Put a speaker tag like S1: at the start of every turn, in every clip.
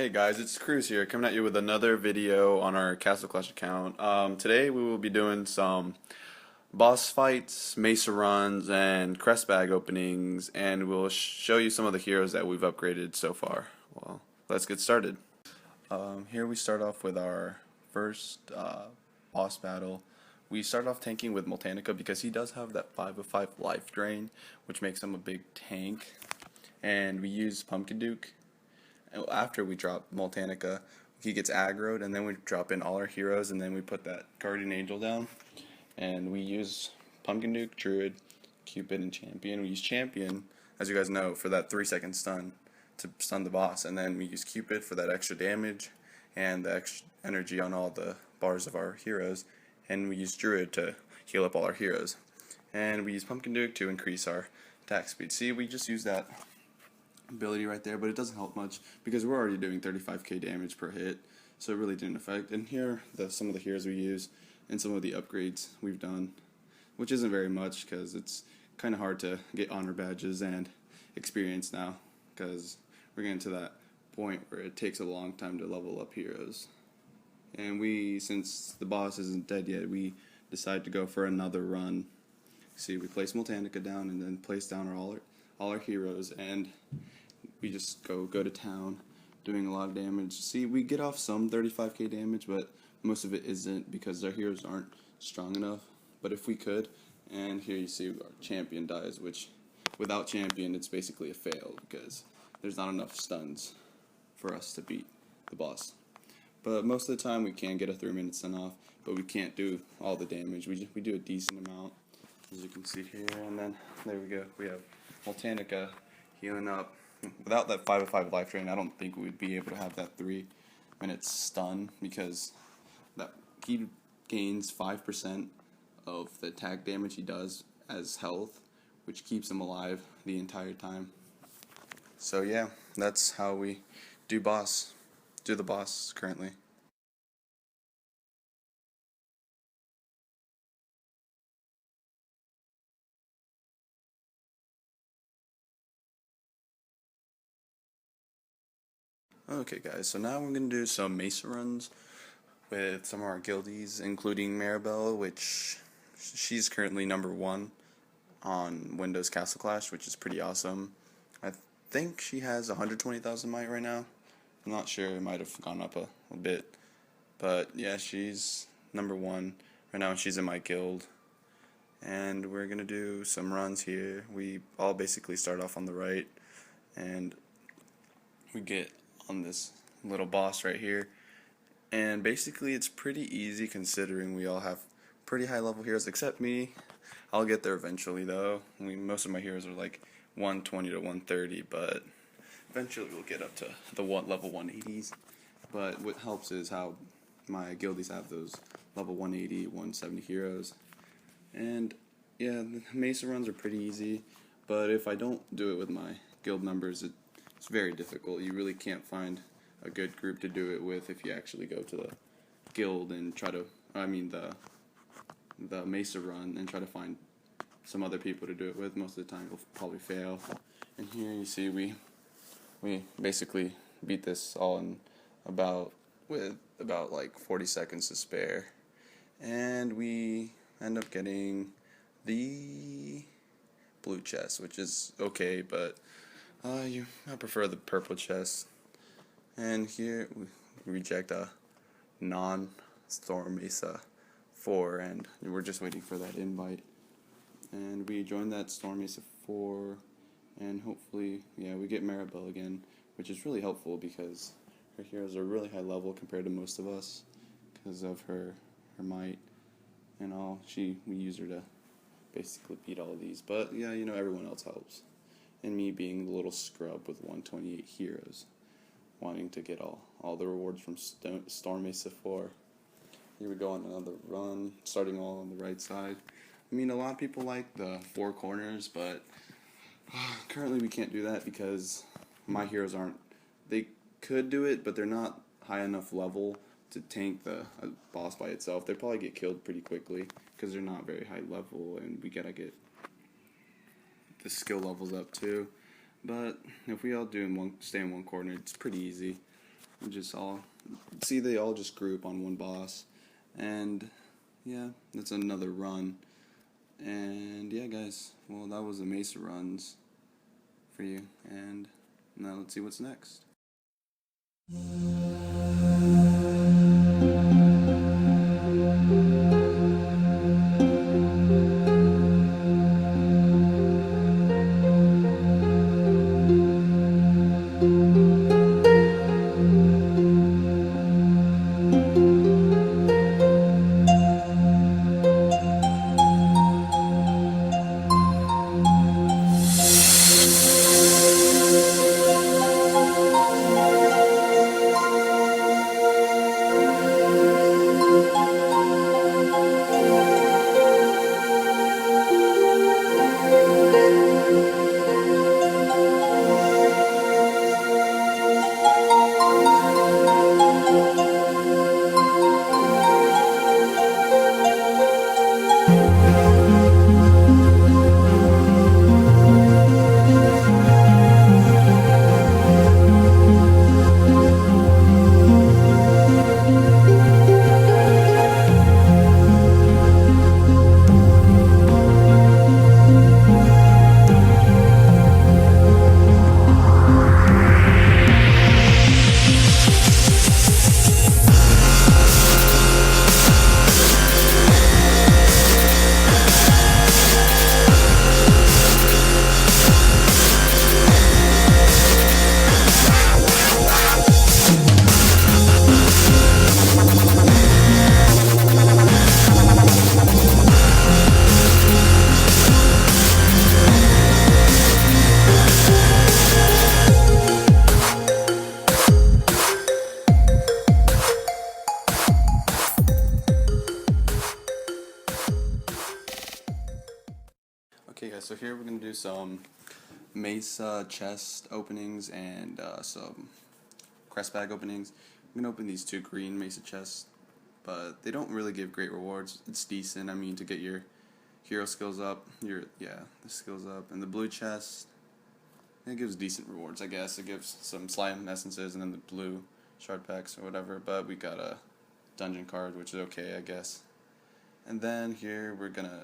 S1: Hey guys, it's Cruz here, coming at you with another video on our Castle Clash account. Today we will be doing some boss fights, Mesa runs, and Crest bag openings, and we'll show you some of the heroes that we've upgraded so far. Well, let's get started. Here we start off with our first boss battle. We start off tanking with Multanica because he does have that 5 of 5 life drain, which makes him a big tank. And we use Pumpkin Duke. After we drop Multanica, he gets aggroed, and then we drop in all our heroes, and then we put that Guardian Angel down. And we use Pumpkin Duke, Druid, Cupid, and Champion. We use Champion, as you guys know, for that 3-second stun to stun the boss, and then we use Cupid for that extra damage and the extra energy on all the bars of our heroes, and we use Druid to heal up all our heroes. And we use Pumpkin Duke to increase our attack speed. See, we just use that ability right there, but it doesn't help much because we're already doing 35k damage per hit, so it really didn't affect. And here are some of the heroes we use and some of the upgrades we've done, which isn't very much because it's kind of hard to get honor badges and experience now because we're getting to that point where it takes a long time to level up heroes. And since the boss isn't dead yet, we decide to go for another run. See, we place Multanica down and then place down all our heroes, and we just go to town doing a lot of damage. See, we get off some 35k damage, but most of it isn't because our heroes aren't strong enough. But if we could, and here you see our champion dies, which without champion it's basically a fail because there's not enough stuns for us to beat the boss. But most of the time we can get a 3-minute stun off, but we can't do all the damage. We do a decent amount, as you can see here, and then there we go. We have Multanica healing up. Without that 5 of 5 life drain, I don't think we would be able to have that 3-minute stun because he gains 5% of the attack damage he does as health, which keeps him alive the entire time. So yeah, that's how we do the boss currently. Okay guys, so now we're going to do some Mesa runs with some of our guildies, including Maribel, which she's currently number 1 on Windows Castle Clash, which is pretty awesome. I think she has 120,000 might right now. I'm not sure, it might have gone up a bit. But yeah, she's number 1 right now, and she's in my guild. And we're going to do some runs here. We all basically start off on the right, and we get on this little boss right here, and basically it's pretty easy considering we all have pretty high level heroes except me. I'll get there eventually though. Most of my heroes are like 120 to 130, but eventually we'll get up to the level 180s. But what helps is how my guildies have those level 180, 170 heroes. And yeah, the Mesa runs are pretty easy, but if I don't do it with my guild members, it's very difficult. You really can't find a good group to do it with if you actually go to the guild and try to, the Mesa run and try to find some other people to do it with. Most of the time you'll probably fail. And here you see we basically beat this all in about like 40 seconds to spare. And we end up getting the blue chest, which is okay, but I prefer the purple chest. And here we reject a non-Storm Mesa 4, and we're just waiting for that invite. And we join that Storm Mesa 4, and hopefully, yeah, we get Maribel again, which is really helpful because her heroes are really high level compared to most of us because of her might and all. We use her to basically beat all of these, but yeah, everyone else helps. And me being the little scrub with 128 heroes, wanting to get all the rewards from Storm Mesa 4. Here we go on another run, starting all on the right side. A lot of people like the 4 corners, but currently we can't do that because my heroes they could do it, but they're not high enough level to tank the boss by itself. They probably get killed pretty quickly because they're not very high level, and we gotta get the skill levels up too. But if we all stay in one corner, it's pretty easy. we just all see they all just group on one boss, and yeah, that's another run. And yeah, guys, well, that was the Mesa runs for you, and now let's see what's next. Okay guys, so here we're going to do some Mesa chest openings and some Crest bag openings. I'm going to open these two green Mesa chests, but they don't really give great rewards. It's decent, I mean, to get your hero skills up, the skills up. And the blue chest, it gives decent rewards, I guess. It gives some slime essences and then the blue shard packs or whatever, but we got a dungeon card, which is okay, I guess. And then here we're going to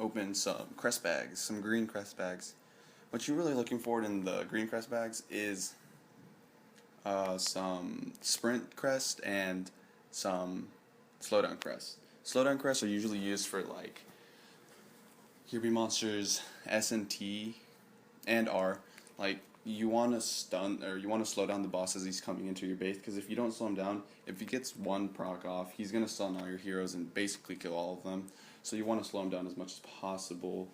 S1: open some Crest bags, some green Crest bags. What you're really looking for in the green Crest bags is some Sprint Crest and some Slowdown Crest. Slowdown Crests are usually used for like Kirby monsters S and T and R. Like you want to stun or you want to slow down the boss as he's coming into your base, because if you don't slow him down, if he gets one proc off, he's gonna stun all your heroes and basically kill all of them. So you want to slow him down as much as possible.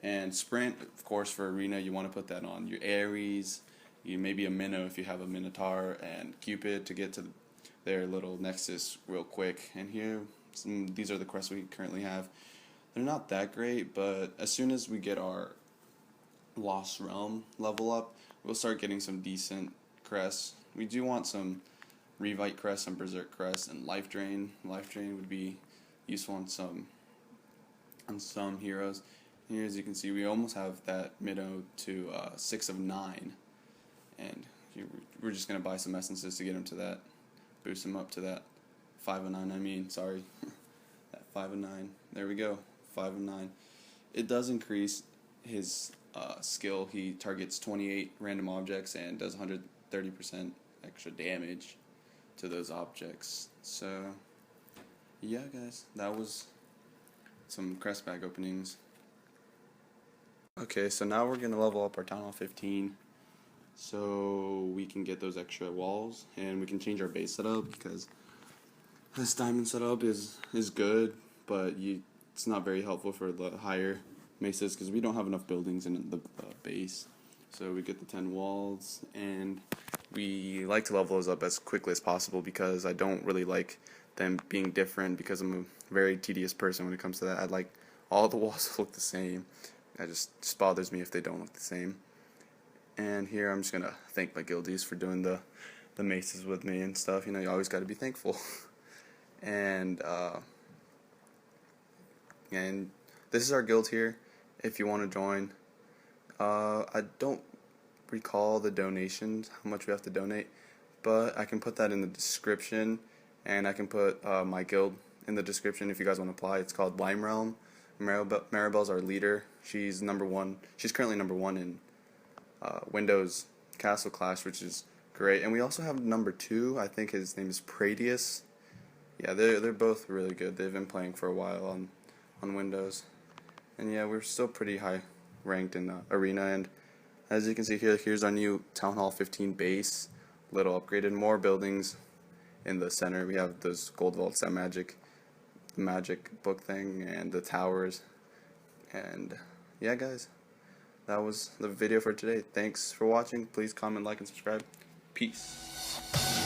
S1: And Sprint, of course, for Arena, you want to put that on your Ares, you maybe a Minnow if you have a Minotaur, and Cupid to get to their little Nexus real quick. And here, these are the crests we currently have. They're not that great, but as soon as we get our Lost Realm level up, we'll start getting some decent crests. We do want some Revite crests, some Berserk crests, and Life Drain. Life Drain would be useful on some heroes. Here, as you can see, we almost have that Minnow to 6 of 9, and we're just gonna buy some essences to get him to that, boost him up to that 5 of 9. I mean, sorry, that 5 of 9. There we go, 5 of 9. It does increase his skill. He targets 28 random objects and does 130% extra damage to those objects. So yeah, guys, that was some Crest bag openings. Okay, so now we're going to level up our Town Hall 15 so we can get those extra walls, and we can change our base setup, because this diamond setup is good, but it's not very helpful for the higher mesas because we don't have enough buildings in the base. So we get the 10 walls, and we like to level those up as quickly as possible because I don't really like them being different, because I'm a very tedious person when it comes to that. I'd like all the walls to look the same. It just bothers me if they don't look the same. And here I'm just gonna thank my guildies for doing the mesas with me and stuff. You know, you always got to be thankful. And this is our guild here if you want to join. I don't recall the donations, how much we have to donate, but I can put that in the description, and I can put my guild in the description if you guys want to apply. It's called Lime Realm. Maribel's our leader. She's number one. She's currently number one in Windows Castle Clash, which is great. And we also have number 2. I think his name is Pradius. Yeah, they're both really good. They've been playing for a while on Windows. And yeah, we're still pretty high ranked in Arena. And as you can see here, here's our new Town Hall 15 base. Little upgraded, more buildings in the center. We have those gold vaults, that magic book thing, and the towers. And yeah, guys, that was the video for today. Thanks for watching. Please comment, like, and subscribe. Peace.